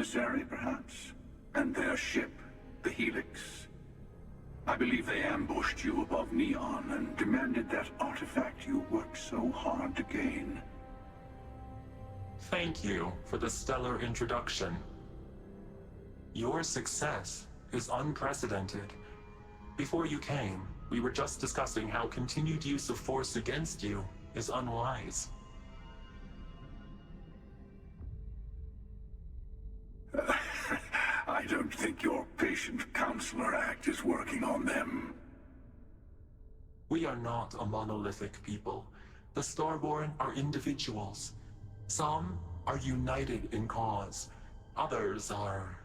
emissary, perhaps? And their ship, the Helix? I believe they ambushed you above Neon and demanded that artifact you worked so hard to gain. Thank you for the stellar introduction. Your success is unprecedented. Before you came, we were just discussing how continued use of force against you is unwise. I don't think your patient counselor act is working on them. We are not a monolithic people. The Starborn are individuals. Some are united in cause. Others are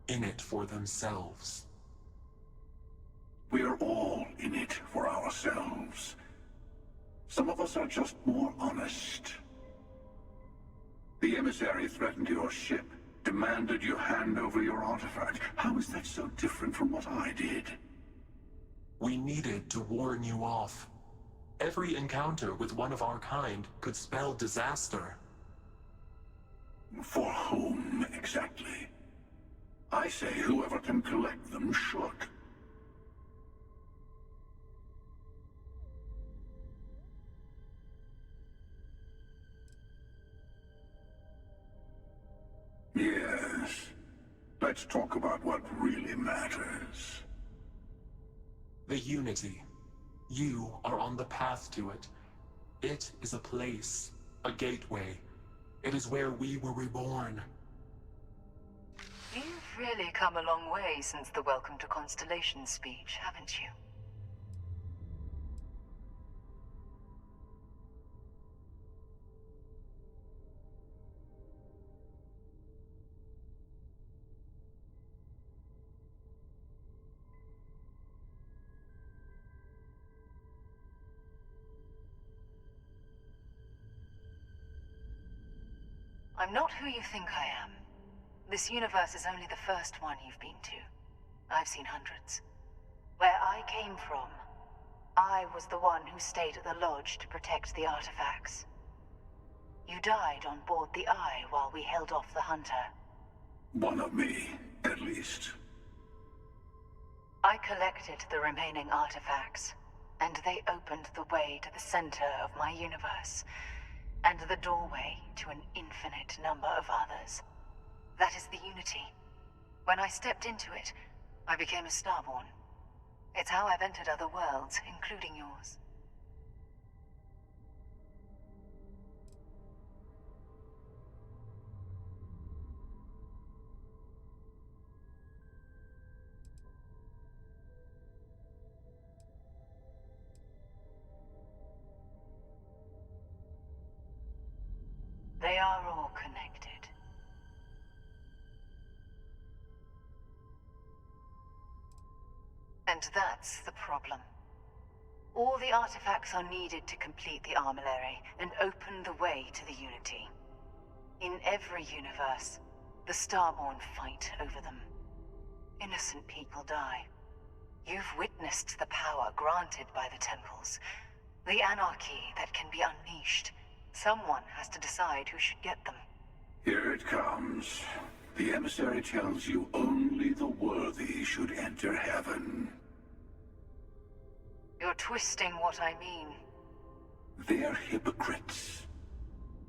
in it for themselves. We're all in it for ourselves. Some of us are just more honest. The emissary threatened your ship, demanded you hand over your artifact. How is that so different from what I did? We needed to warn you off. Every encounter with one of our kind could spell disaster. For whom, exactly? I say whoever can collect them should. Yes. Let's talk about what really matters. The Unity. You are on the path to it. It is a place, a gateway. It is where we were reborn. You've really come a long way since the Welcome to Constellation speech, haven't you? I'm not who you think I am. This universe is only the first one you've been to. I've seen hundreds. Where I came from, I was the one who stayed at the lodge to protect the artifacts. You died on board the Eye while we held off the Hunter. One of me, at least. I collected the remaining artifacts, and they opened the way to the center of my universe, and the doorway to an infinite number of others. That is the Unity. When I stepped into it, I became a Starborn. It's how I've entered other worlds, including yours. They are all connected. And that's the problem. All the artifacts are needed to complete the armillary and open the way to the Unity. In every universe, the Starborn fight over them. Innocent people die. You've witnessed the power granted by the temples, the anarchy that can be unleashed. Someone has to decide who should get them. Here it comes. The emissary tells you only the worthy should enter heaven. You're twisting what I mean. They're hypocrites.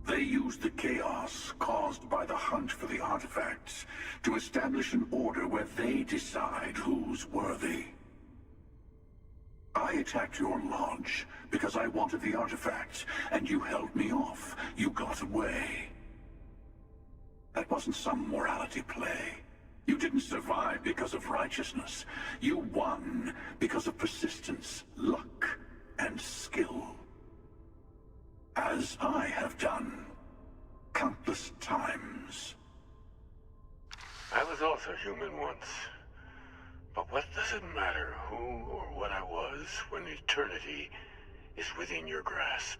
They use the chaos caused by the hunt for the artifacts to establish an order where they decide who's worthy. I attacked your lodge because I wanted the artifacts, and you held me off. You got away. That wasn't some morality play. You didn't survive because of righteousness. You won because of persistence, luck, and skill. As I have done countless times. I was also human once. But what does it matter who or what I was when eternity is within your grasp?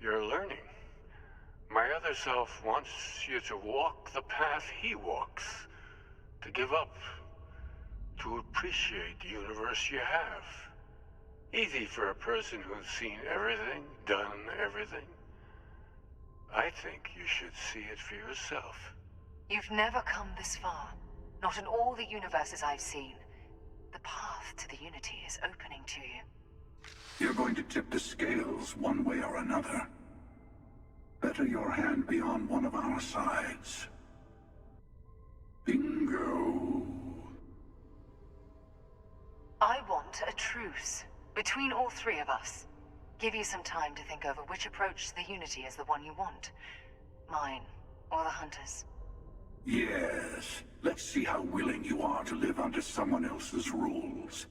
You're learning. My other self wants you to walk the path he walks. To give up. To appreciate the universe you have. Easy for a person who's seen everything, done everything. I think you should see it for yourself. You've never come this far. Not in all the universes I've seen. The path to the Unity is opening to you. You're going to tip the scales one way or another. Better your hand be on one of our sides. Bingo. I want a truce between all three of us. Give you some time to think over which approach to the Unity is the one you want. Mine, or the Hunters. Yes. Let's see how willing you are to live under someone else's rules.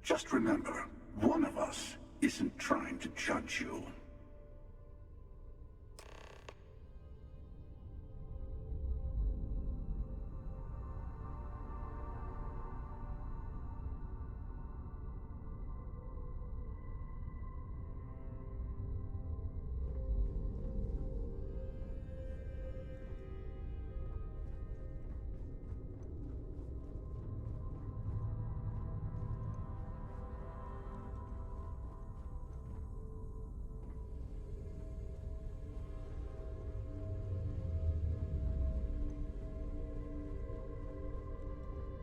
Just remember, one of us isn't trying to judge you.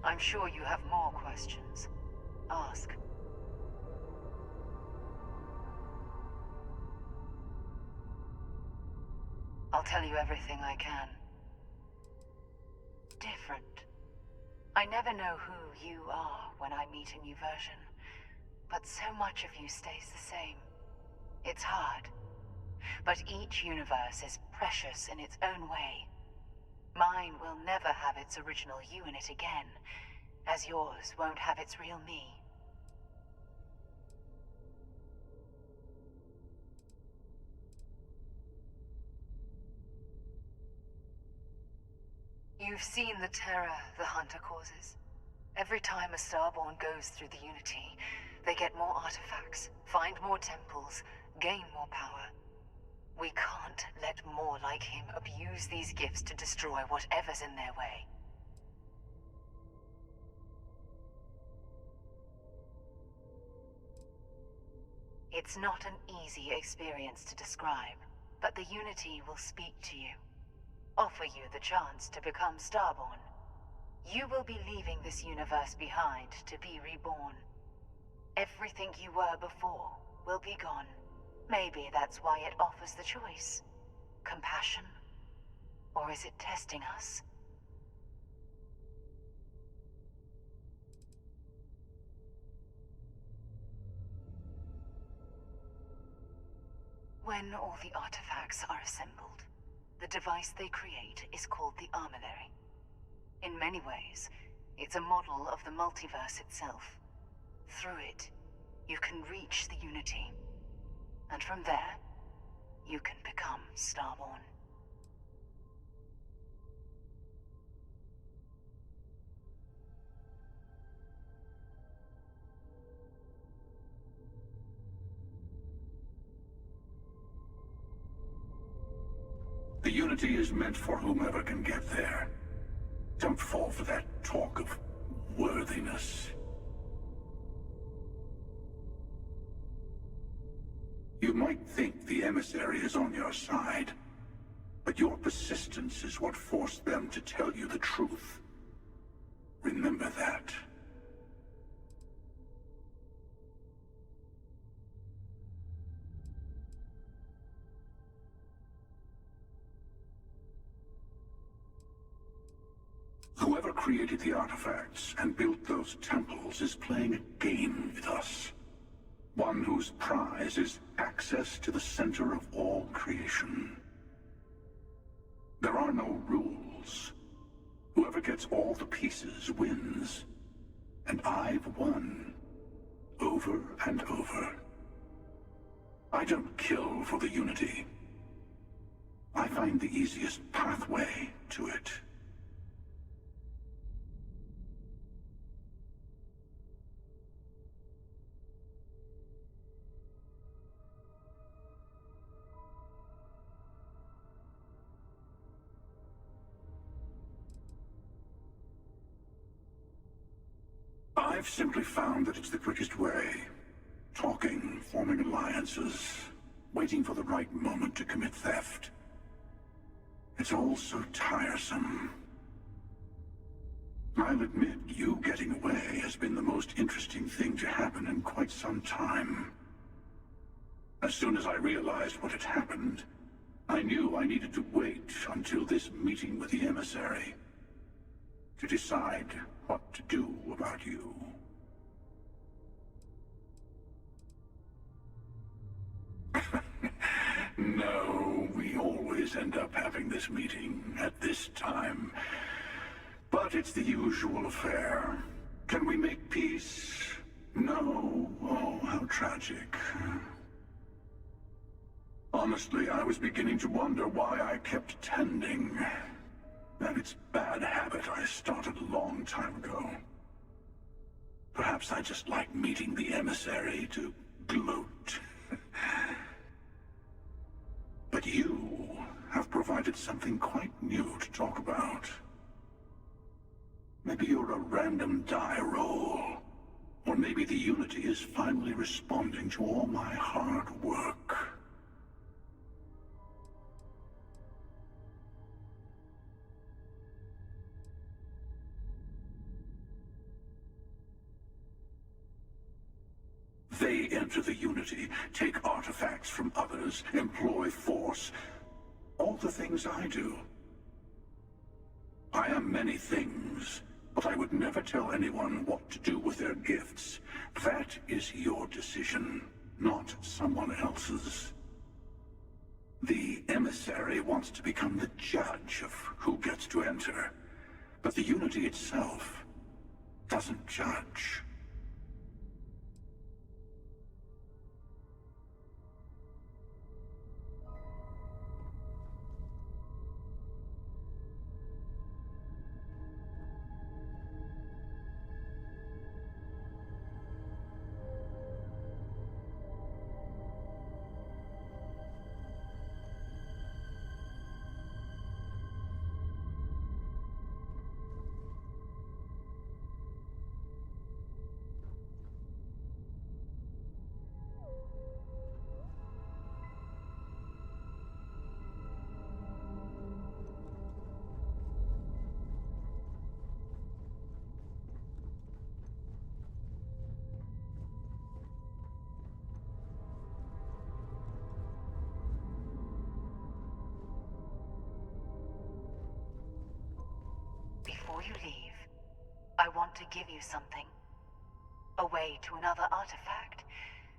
I'm sure you have more questions. Ask. I'll tell you everything I can. Different. I never know who you are when I meet a new version, but so much of you stays the same. It's hard. But each universe is precious in its own way. Mine will never have its original you in it again, as yours won't have its real me. You've seen the terror the Hunter causes. Every time a Starborn goes through the Unity, they get more artifacts, find more temples, gain more power. We can't let more like him abuse these gifts to destroy whatever's in their way. It's not an easy experience to describe, but the Unity will speak to you. Offer you the chance to become Starborn. You will be leaving this universe behind to be reborn. Everything you were before will be gone. Maybe that's why it offers the choice. Compassion? Or is it testing us? When all the artifacts are assembled, the device they create is called the Armillary. In many ways, it's a model of the multiverse itself. Through it, you can reach the Unity. And from there, you can become Starborn. The Unity is meant for whomever can get there. Don't fall for that talk of worthiness. You might think the emissary is on your side, but your persistence is what forced them to tell you the truth. Remember that. Whoever created the artifacts and built those temples is playing a game with us. One whose prize is access to the center of all creation. There are no rules. Whoever gets all the pieces wins. And I've won. Over and over. I don't kill for the Unity. I find the easiest pathway to it. I've simply found that it's the quickest way. Talking, forming alliances, waiting for the right moment to commit theft. It's all so tiresome. I'll admit, you getting away has been the most interesting thing to happen in quite some time. As soon as I realized what had happened, I knew I needed to wait until this meeting with the emissary to decide what to do about you. No, we always end up having this meeting at this time. But it's the usual affair. Can we make peace? No. Oh, how tragic. Honestly, I was beginning to wonder why I kept tending. And it's a bad habit I started a long time ago. Perhaps I just like meeting the emissary to gloat. But you have provided something quite new to talk about. Maybe you're a random die roll. Or maybe the Unity is finally responding to all my hard work. They enter the Unity, take artifacts from others, employ force. All the things I do. I am many things, but I would never tell anyone what to do with their gifts. That is your decision, not someone else's. The emissary wants to become the judge of who gets to enter, but the Unity itself doesn't judge. Before you leave, I want to give you something. A way to another artifact,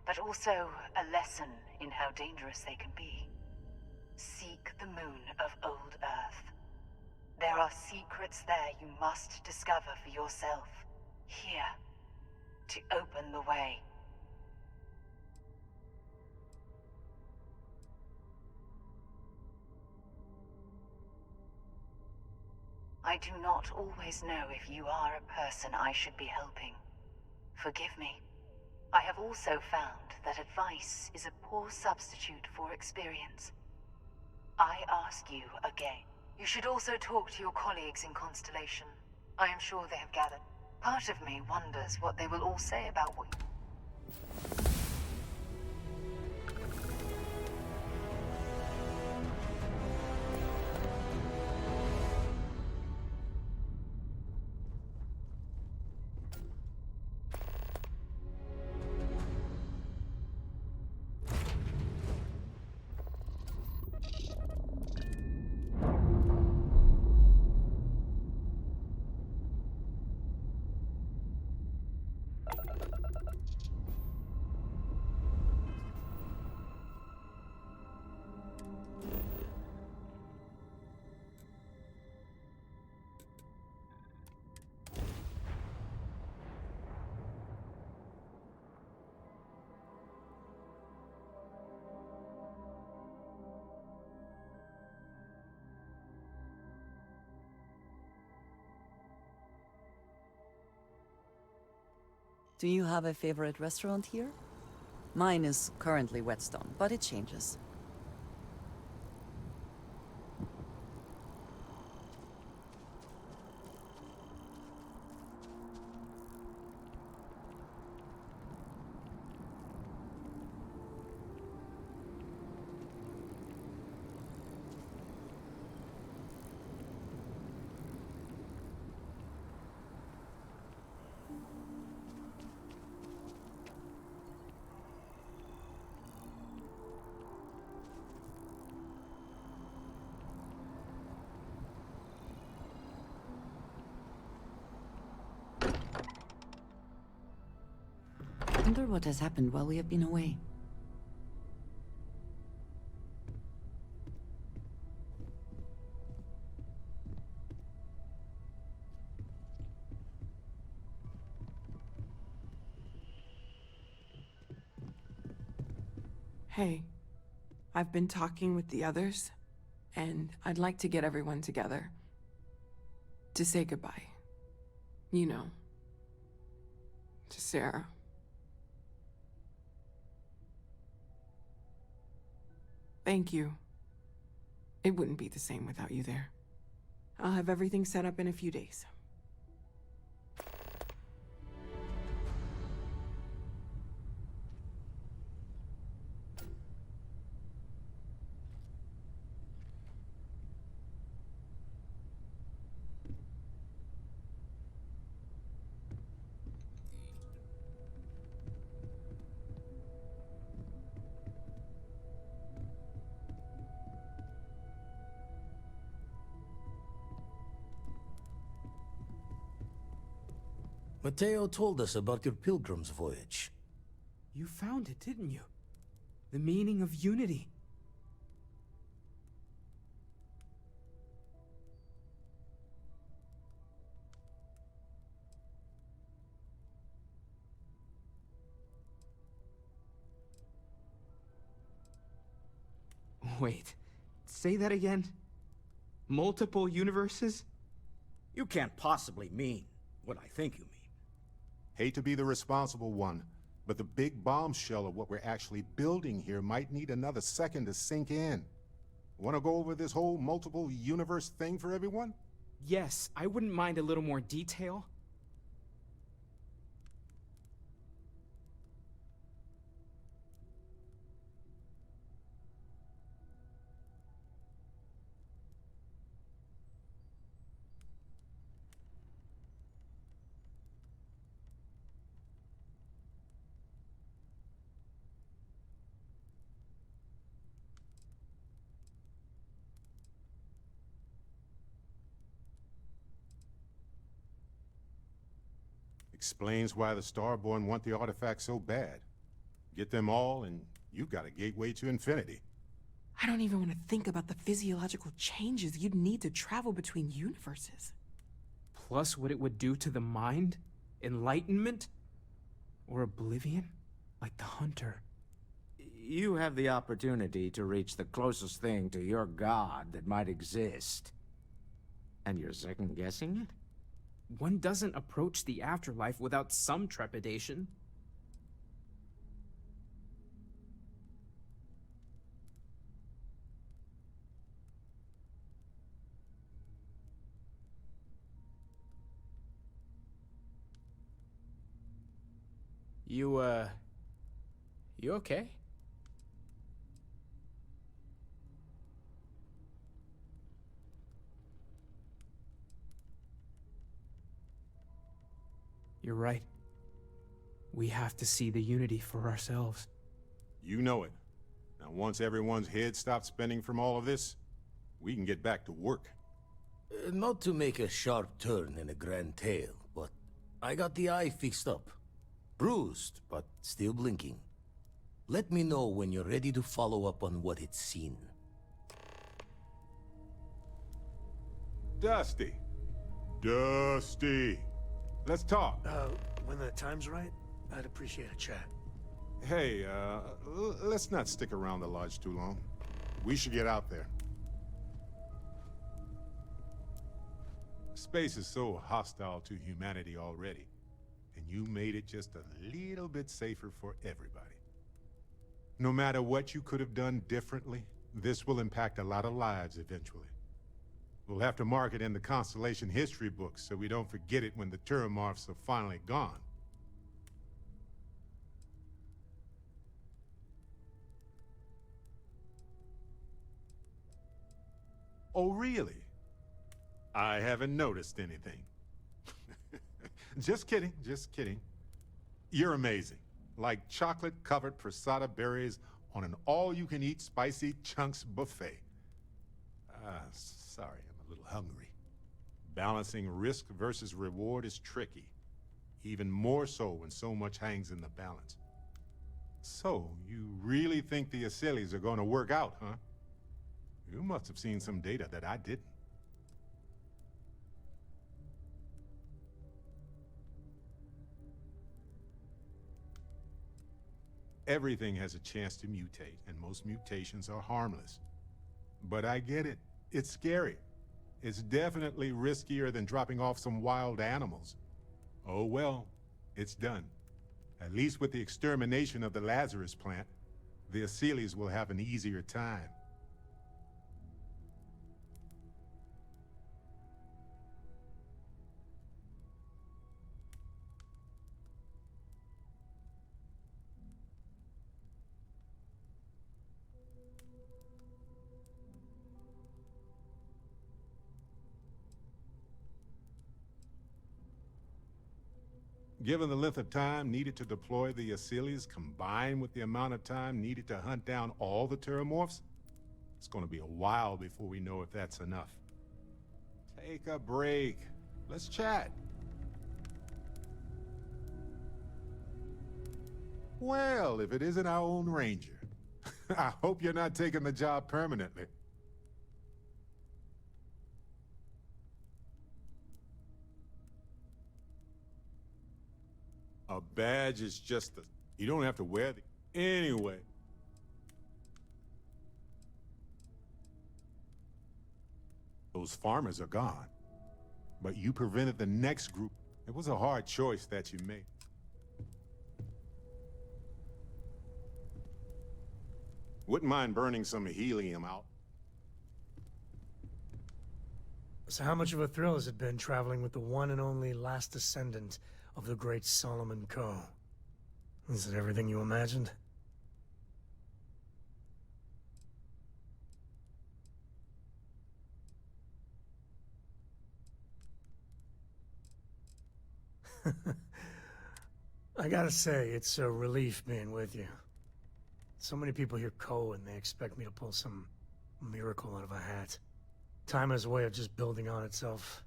but also a lesson in how dangerous they can be. Seek the moon of Old Earth. There are secrets there you must discover for yourself. Here, to open the way. I do not always know if you are a person I should be helping. Forgive me. I have also found that advice is a poor substitute for experience. I ask you again. You should also talk to your colleagues in Constellation. I am sure they have gathered. Part of me wonders what they will all say about what you... Do you have a favorite restaurant here? Mine is currently Whetstone, but it changes. Wonder what has happened while we have been away. Hey, I've been talking with the others, and I'd like to get everyone together. To say goodbye. You know. To Sarah. Thank you. It wouldn't be the same without you there. I'll have everything set up in a few days. Mateo told us about your pilgrim's voyage. You found it, didn't you? The meaning of unity. Wait, say that again? Multiple universes? You can't possibly mean what I think you mean. Hate to be the responsible one, but the big bombshell of what we're actually building here might need another second to sink in. Want to go over this whole multiple universe thing for everyone? Yes, I wouldn't mind a little more detail. Explains why the Starborn want the artifacts so bad. Get them all, and you've got a gateway to infinity. I don't even want to think about the physiological changes you'd need to travel between universes. Plus what it would do to the mind? Enlightenment? Or oblivion? Like the Hunter. You have the opportunity to reach the closest thing to your god that might exist. And you're second-guessing it? One doesn't approach the afterlife without some trepidation. You okay? You're right. We have to see the unity for ourselves. You know it. Now, once everyone's head stops spinning from all of this, we can get back to work. Not to make a sharp turn in a grand tale, but I got the eye fixed up. Bruised, but still blinking. Let me know when you're ready to follow up on what it's seen. Dusty. Dusty. Let's talk. When the time's right, I'd appreciate a chat. Hey, let's not stick around the lodge too long. We should get out there. Space is so hostile to humanity already, and you made it just a little bit safer for everybody. No matter what you could have done differently, this will impact a lot of lives eventually. We'll have to mark it in the Constellation history books so we don't forget it when the Terramorphs are finally gone. Oh, really? I haven't noticed anything. Just kidding, just kidding. You're amazing. Like chocolate-covered prasada berries on an all-you-can-eat spicy chunks buffet. Sorry, I'm a little hungry. Balancing risk versus reward is tricky. even more so when so much hangs in the balance. So, you really think the Asylees are going to work out, huh? You must have seen some data that I didn't. Everything has a chance to mutate, and most mutations are harmless. But I get it. It's scary. It's definitely riskier than dropping off some wild animals. Oh well, it's done. At least with the extermination of the Lazarus plant, the Asylees will have an easier time. Given the length of time needed to deploy the Asylees, combined with the amount of time needed to hunt down all the Terramorphs, it's going to be a while before we know if that's enough. Take a break. Let's chat. Well, if it isn't our own Ranger. I hope you're not taking the job permanently. A badge is just the... You don't have to wear the... Anyway. Those farmers are gone. But you prevented the next group. It was a hard choice that you made. Wouldn't mind burning some helium out. So how much of a thrill has it been traveling with the one and only last descendant of the great Solomon Coe? Is it everything you imagined? I gotta say, it's a relief being with you. So many people hear Coe and they expect me to pull some miracle out of a hat. Time has a way of just building on itself.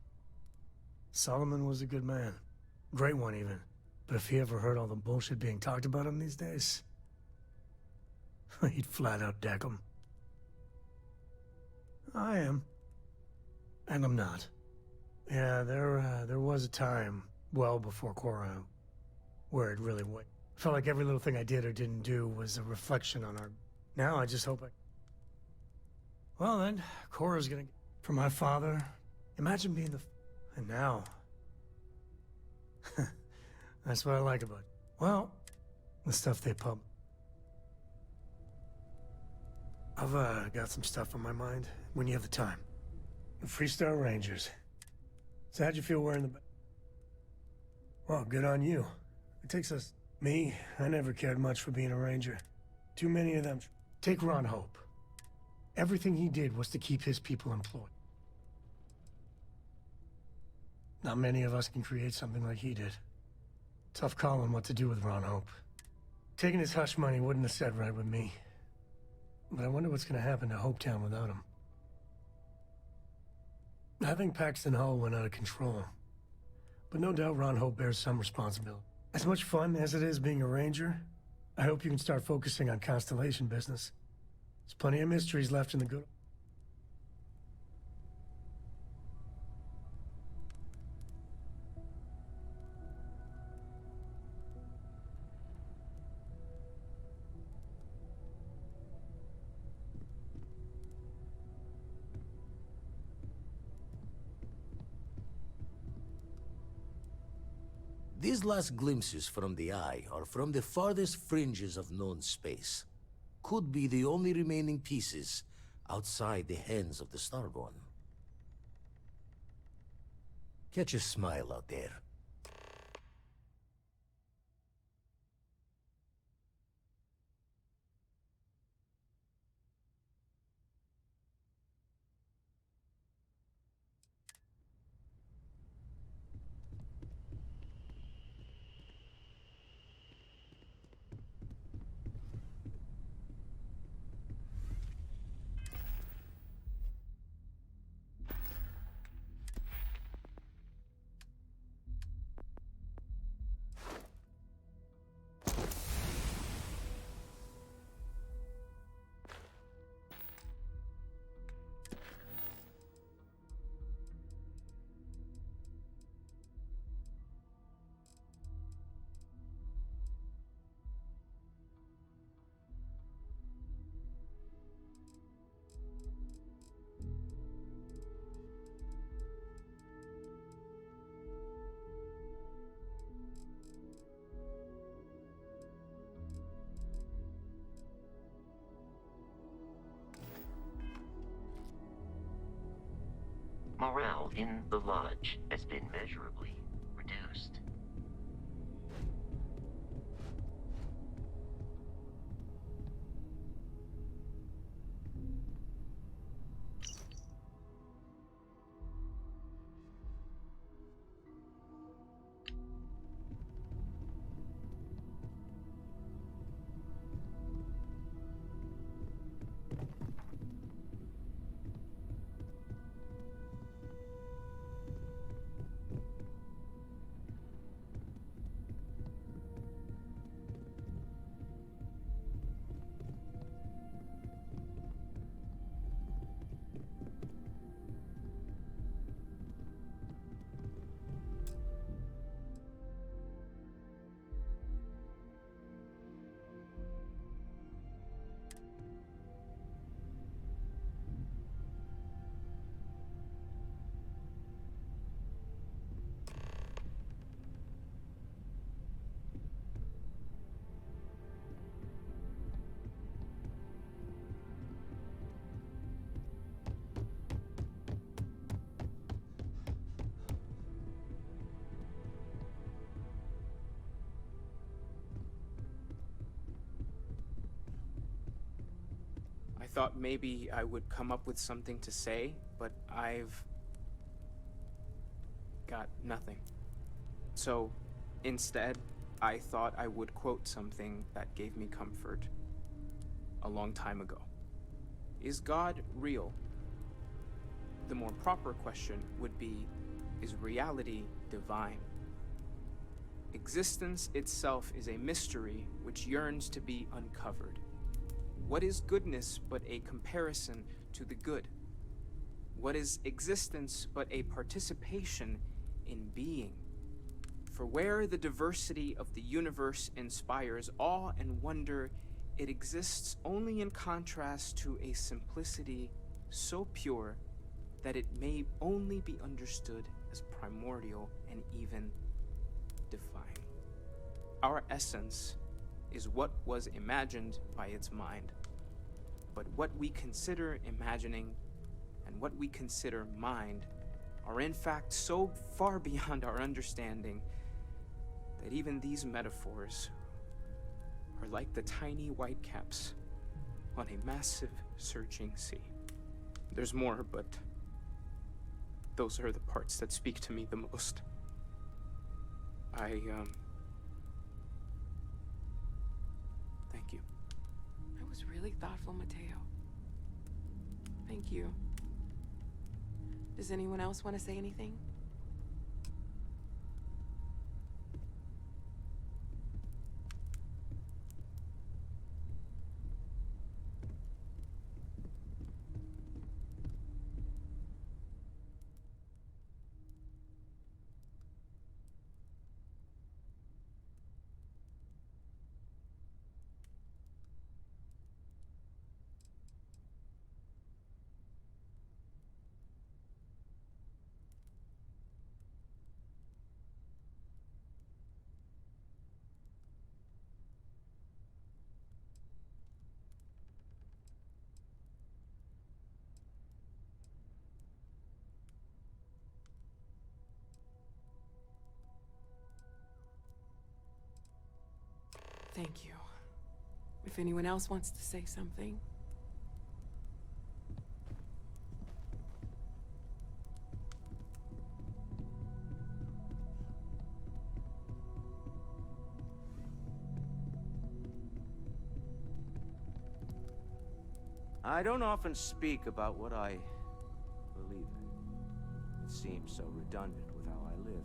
Solomon was a good man. Great one, even. But if he ever heard all the bullshit being talked about him these days, he'd flat out deck him. I am. And I'm not. Yeah, there was a time, well before Korra, where it really went. Felt like every little thing I did or didn't do was a reflection on our... Now I just hope I... Well then, Korra's gonna... For my father, imagine being the... And now... That's what I like about it. Well, the stuff they pub. I've got some stuff on my mind when you have the time. The Freestar Rangers. So how'd you feel wearing the... Well, good on you. It takes us... Me, I never cared much for being a ranger. Too many of them... Take Ron Hope. Everything he did was to keep his people employed. Not many of us can create something like he did. Tough calling what to do with Ron Hope. Taking his hush money wouldn't have set right with me. But I wonder what's gonna happen to Hopetown without him. I think Paxton Hall went out of control. But no doubt Ron Hope bears some responsibility. As much fun as it is being a ranger, I hope you can start focusing on Constellation business. There's plenty of mysteries left in the good... These last glimpses from the Eye are from the farthest fringes of known space. Could be the only remaining pieces outside the hands of the Starborn. Catch a smile out there. Morale in the lodge has been measurably reduced. I thought maybe I would come up with something to say, but I've got nothing. So, instead, I thought I would quote something that gave me comfort a long time ago. Is God real? The more proper question would be, is reality divine? Existence itself is a mystery which yearns to be uncovered. What is goodness but a comparison to the good? What is existence but a participation in being? For where the diversity of the universe inspires awe and wonder, it exists only in contrast to a simplicity so pure that it may only be understood as primordial and even divine. Our essence is what was imagined by its mind. But what we consider imagining and what we consider mind are in fact so far beyond our understanding that even these metaphors are like the tiny white caps on a massive surging sea. There's more, but those are the parts that speak to me the most. Thank you. That was really thoughtful, Mateo. Thank you. Does anyone else want to say anything? Thank you. If anyone else wants to say something. I don't often speak about what I believe in. It seems so redundant with how I live.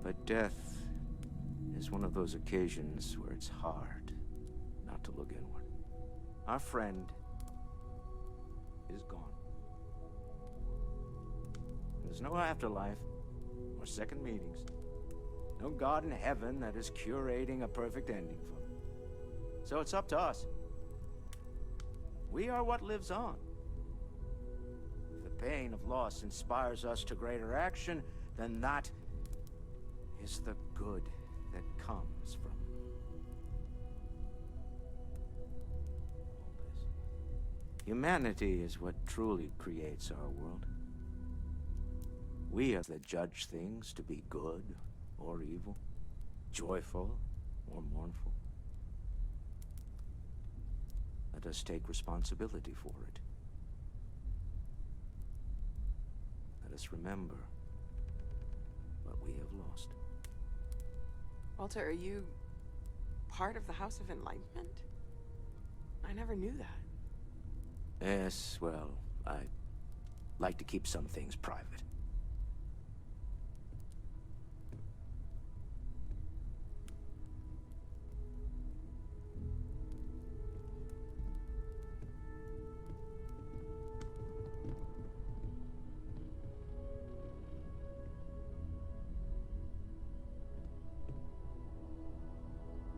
But death is one of those occasions where it's hard not to look inward. Our friend is gone. There's no afterlife, or second meetings. No God in heaven that is curating a perfect ending for them. So it's up to us. We are what lives on. If the pain of loss inspires us to greater action, then that is the good that comes from all this. Humanity is what truly creates our world. We are the judge things to be good or evil, joyful or mournful. Let us take responsibility for it. Let us remember what we have lost. Walter, are you part of the House of Enlightenment? I never knew that. Yes, well, I like to keep some things private.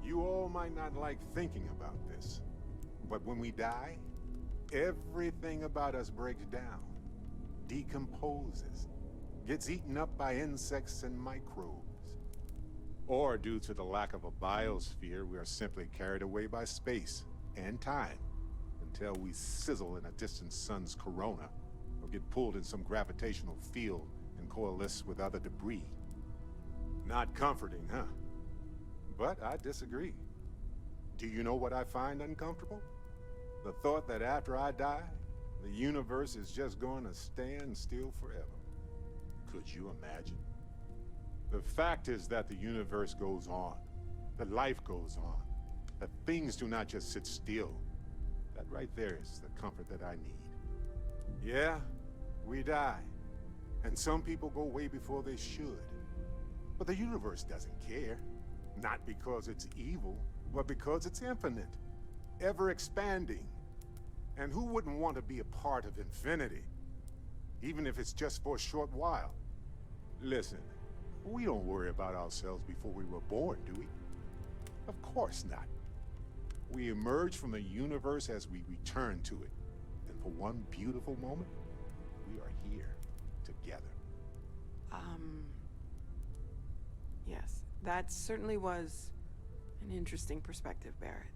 You all might not like thinking about this, but when we die, everything about us breaks down, decomposes, gets eaten up by insects and microbes. Or due to the lack of a biosphere, we are simply carried away by space and time until we sizzle in a distant sun's corona or get pulled in some gravitational field and coalesce with other debris. Not comforting, huh? But I disagree. Do you know what I find uncomfortable? The thought that after I die, the universe is just going to stand still forever. Could you imagine? The fact is that the universe goes on, that life goes on, that things do not just sit still. That right there is the comfort that I need. Yeah, we die, and some people go way before they should. But the universe doesn't care. Not because it's evil, but because it's infinite, ever expanding. And who wouldn't want to be a part of infinity? Even if it's just for a short while. Listen, we don't worry about ourselves before we were born, do we? Of course not. We emerge from the universe as we return to it. And for one beautiful moment, we are here together. Yes, that certainly was an interesting perspective, Barrett.